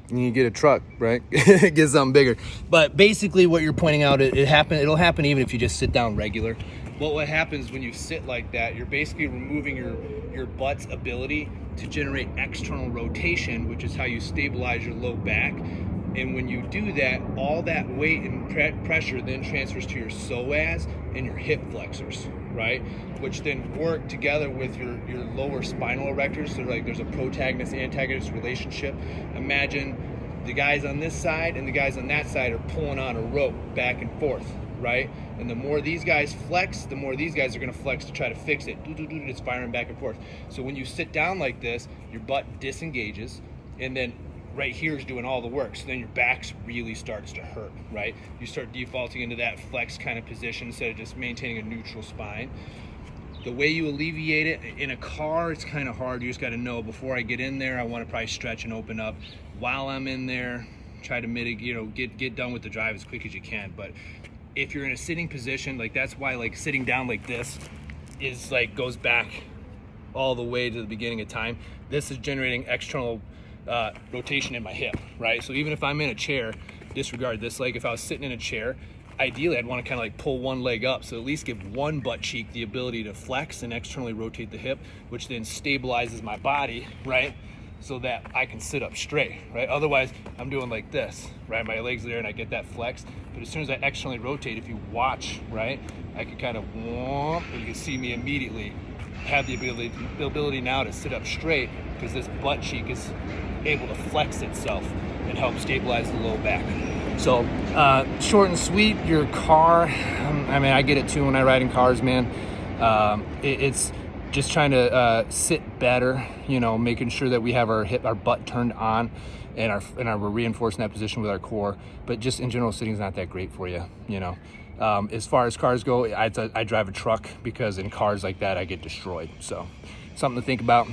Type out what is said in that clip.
You get a truck, right? Get something bigger. But basically what you're pointing out, it'll happen even if you just sit down regular. What happens when you sit like that, you're basically removing your butt's ability to generate external rotation, which is how you stabilize your low back. And when you do that, all that weight and pressure then transfers to your psoas and your hip flexors, right? Which then work together with your lower spinal erectors. So like there's a protagonist-antagonist relationship. Imagine the guys on this side and the guys on that side are pulling on a rope back and forth, right? And the more these guys flex, the more these guys are gonna flex to try to fix it. It's firing back and forth. So when you sit down like this, your butt disengages, and then right here is doing all the work. So then your back really starts to hurt, right? You start defaulting into that flex kind of position instead of just maintaining a neutral spine. The way you alleviate it, in a car, it's kind of hard. You just gotta know, before I get in there, I wanna probably stretch and open up. While I'm in there, try to mitigate, get done with the drive as quick as you can. But if you're in a sitting position, like that's why like sitting down like this is like, goes back all the way to the beginning of time. This is generating external rotation in my hip, right? So even if I'm in a chair, disregard this, like if I was sitting in a chair, ideally I'd want to kind of like pull one leg up, so at least give one butt cheek the ability to flex and externally rotate the hip, which then stabilizes my body, right? So that I can sit up straight, right? Otherwise I'm doing like this, right? My legs are there and I get that flex, but as soon as I externally rotate, if you watch, right, I can kind of and you can see me immediately have the ability now to sit up straight, because this butt cheek is able to flex itself and help stabilize the low back. So short and sweet, your car, I mean, I get it too when I ride in cars, man. It's just trying to sit better, you know, making sure that we have our butt turned on, and we're reinforcing that position with our core. But just in general, sitting is not that great for you, you know. As far as cars go, I drive a truck, because in cars like that I get destroyed. So something to think about.